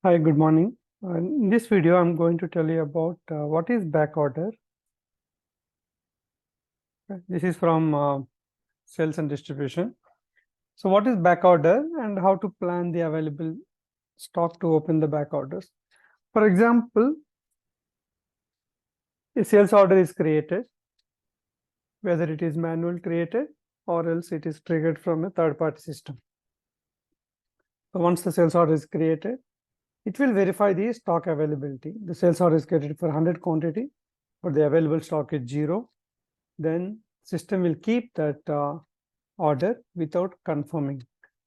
Hi, good morning. In this video, I'm going to tell you about what is back order. This is from sales and distribution. So what is back order and how to plan the available stock to open the back orders. For example, a sales order is created, whether it is manual created or else it is triggered from a third-party system. So once the sales order is created, it will verify the stock availability. The sales order is created for 100 quantity, but the available stock is 0. Then system will keep that order without confirming.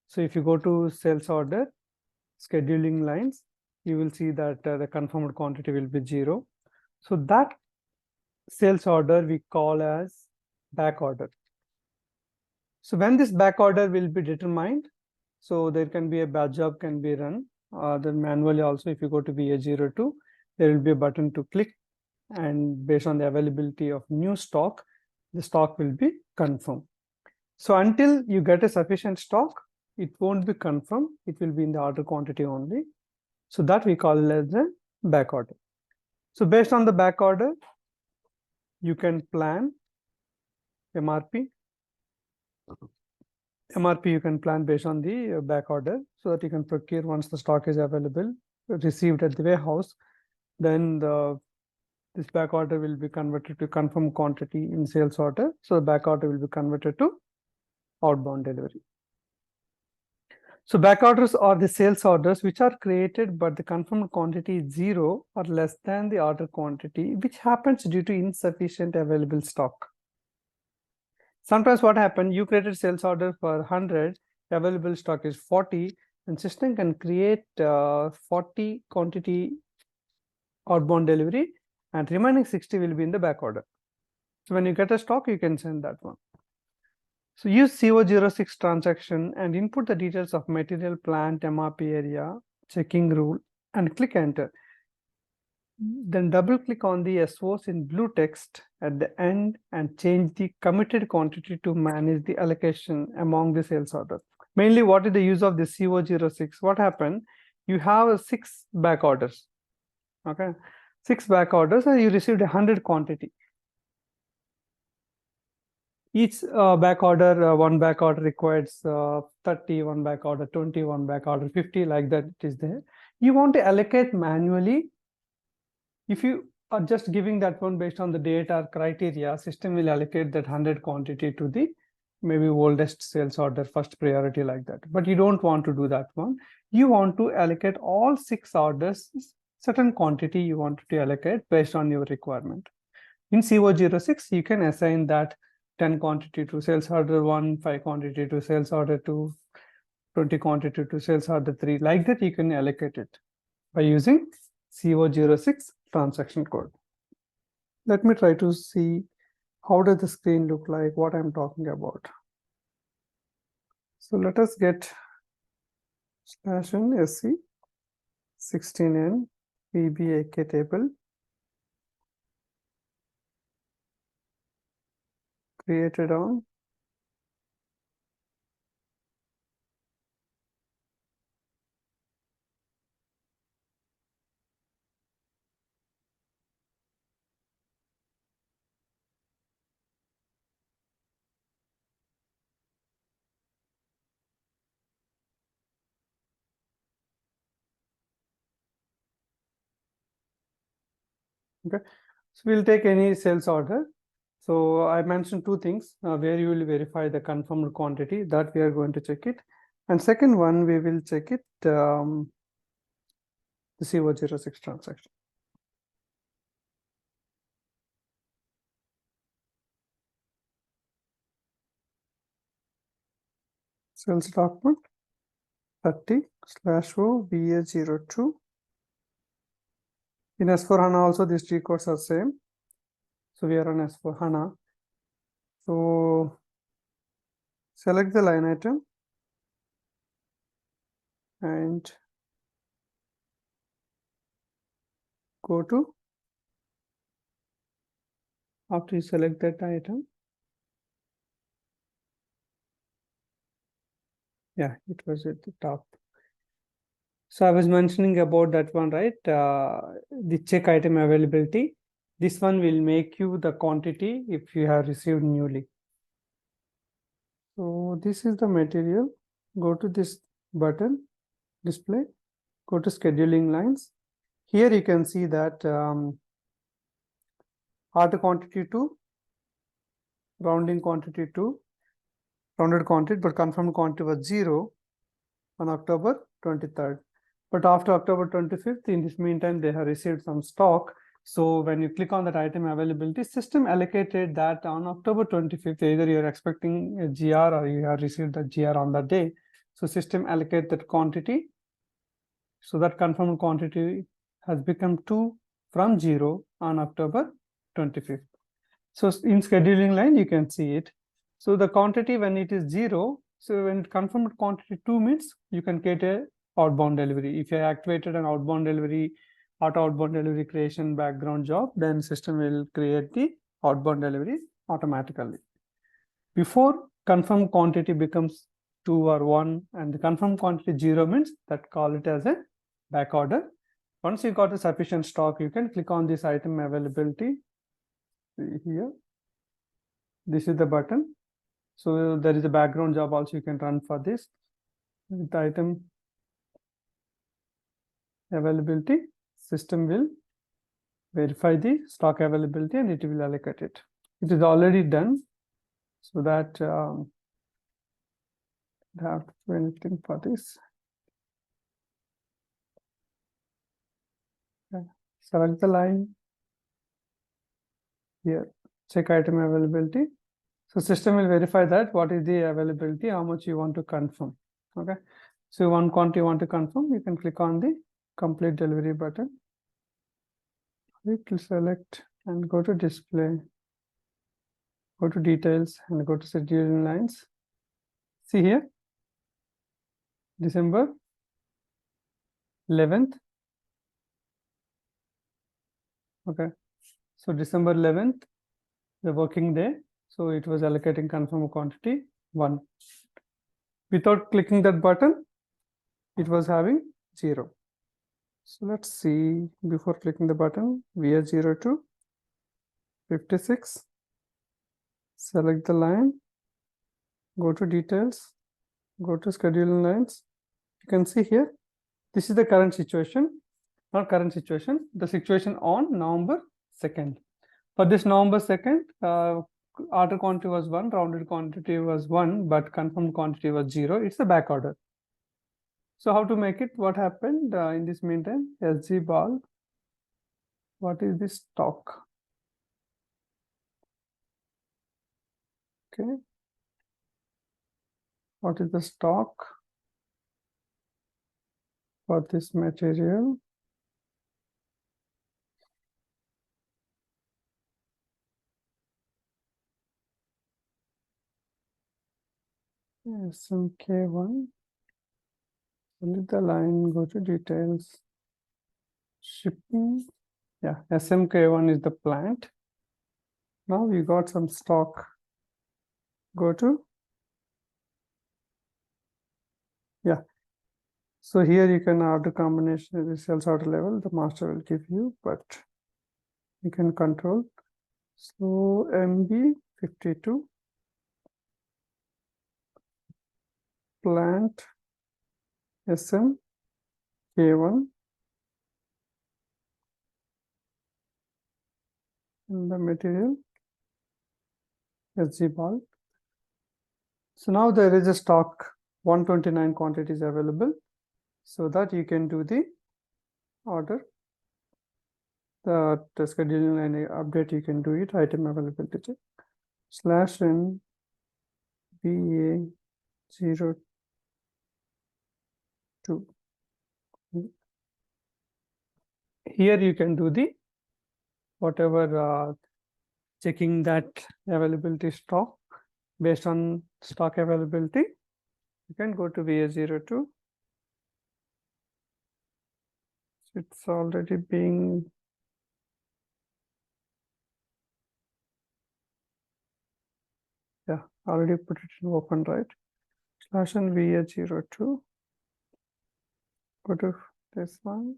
So if you go to sales order scheduling lines, you will see that the confirmed quantity will be 0. So that sales order we call as back order. So when this back order will be determined, so there can be a batch job can be run. Then manually also, if you go to BA02, there will be a button to click, and based on the availability of new stock, the stock will be confirmed. So until you get a sufficient stock, it won't be confirmed. It will be in the order quantity only. So that we call as a back order. So based on the back order, you can plan MRP. MRP you can plan based on the back order, so that you can procure once the stock is available, received at the warehouse. Then this back order will be converted to confirmed quantity in sales order. So the back order will be converted to outbound delivery. So back orders are the sales orders which are created but the confirmed quantity is 0 or less than the order quantity, which happens due to insufficient available stock. Sometimes what happens, you created sales order for 100, available stock is 40, and system can create 40 quantity outbound delivery and remaining 60 will be in the back order. So when you get a stock, you can send that one. So use CO06 transaction and input the details of material, plant, MRP area, checking rule, and click enter. Then double click on the SOs in blue text at the end and change the committed quantity to manage the allocation among the sales order. Mainly, what is the use of the CO06? What happened? You have 6 back orders. Okay, 6 back orders, and you received 100 quantity. Each back order, one back order requires 30, one back order 20, one back order 50, like that it is there. You want to allocate manually. If you are just giving that one based on the date or criteria, system will allocate that 100 quantity to the maybe oldest sales order, first priority, like that. But you don't want to do that one. You want to allocate all 6 orders, certain quantity you want to allocate based on your requirement. In CO06, you can assign that 10 quantity to sales order 1, 5 quantity to sales order 2, 20 quantity to sales order 3. Like that, you can allocate it by using CO06 transaction code. Let me try to see how does the screen look like, what I'm talking about. So let us get /n SC 16N VBAK table created on okay. So we'll take any sales order. So I mentioned 2 things where you will verify the confirmed quantity, that we are going to check it. And second one, we will check it, the CO06 transaction. Sales document 30/O BA02. In S4HANA also these 3 codes are same. So we are on S4HANA. So select the line item and go to, after you select that item, yeah, it was at the top. So I was mentioning about that one, right? The check item availability. This one will make you the quantity if you have received newly. So this is the material. Go to this button, display, go to scheduling lines. Here you can see that order quantity 2, rounding quantity 2, rounded quantity, but confirmed quantity was 0 on October 23rd. But after October 25th, in this meantime, they have received some stock. So when you click on that item availability, system allocated that on October 25th, either you're expecting a GR or you have received the GR on that day. So system allocate that quantity. So that confirmed quantity has become 2 from 0 on October 25th. So in scheduling line, you can see it. So the quantity when it is 0, so when confirmed quantity 2 means you can get a outbound delivery. If you activated an outbound delivery, auto outbound delivery creation background job, then system will create the outbound deliveries automatically. Before confirmed quantity becomes 2 or 1 and the confirmed quantity 0 means that call it as a back order. Once you got a sufficient stock, you can click on this item availability. See here, this is the button. So there is a background job also you can run for this. With the item availability, system will verify the stock availability and it will allocate it. It is already done, so that don't have to do anything for this. Okay. Select the line here, check item availability. So system will verify that what is the availability, how much you want to confirm. Okay, so one quantity you want to confirm, you can click on the complete delivery button. You will select and go to display, go to details and go to scheduling lines. See here, December 11th. Okay, so December 11th, the working day. So it was allocating confirm quantity 1. Without clicking that button, it was having 0. So let's see, before clicking the button, VS02, 56, select the line, go to details, go to scheduling lines. You can see here, this is the current situation, not current situation, the situation on November 2nd. For this November 2nd, order quantity was 1, rounded quantity was 1, but confirmed quantity was 0. It's a back order. So how to make it? What happened in this meantime? SG ball. What is the stock? Okay. What is the stock for this material? SMK1. Select the line, go to details. Shipping. Yeah, SMK1 is the plant. Now we got some stock. Go to. Yeah. So here you can order combination, the sales order level, the master will give you, but you can control. So MB52 plant SMK1 and the material SG ball. So now there is a stock 129 quantities available, so that you can do the order. The scheduling line update you can do it, item availability /n BA02. Here you can do the whatever checking that availability stock based on stock availability. You can go to VA02. It's already being already put it in open, right? /n VA02. Go to this one,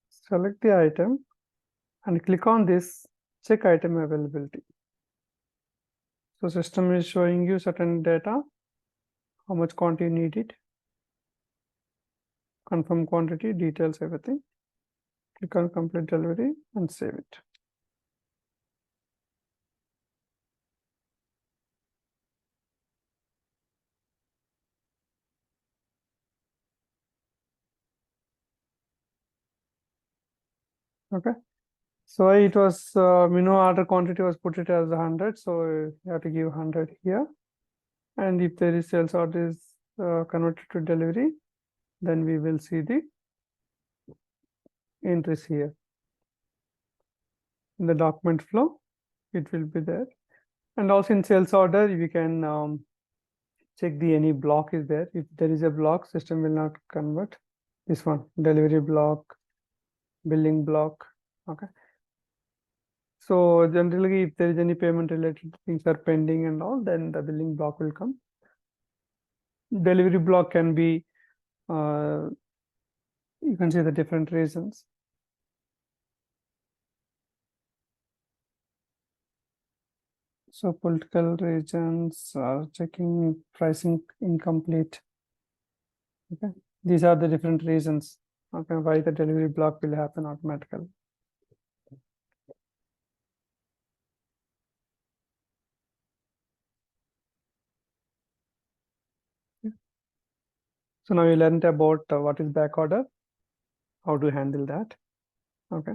select the item and click on this check item availability. So system is showing you certain data, how much quantity you need it, confirm quantity, details, everything. Click on complete delivery and save it. Okay. So it was minimum order quantity was put it as 100. So you have to give 100 here. And if there is sales order is converted to delivery, then we will see the entries here. In the document flow, it will be there. And also in sales order, we can check the any block is there. If there is a block, system will not convert. This one, delivery block, billing block. Okay. So generally, if there is any payment related things are pending and all, then the billing block will come. Delivery block can be, you can see the different reasons. So political reasons, checking pricing incomplete. Okay, these are the different reasons. Okay, why the delivery block will happen automatically. So now you learned about what is back order, how to handle that. Okay.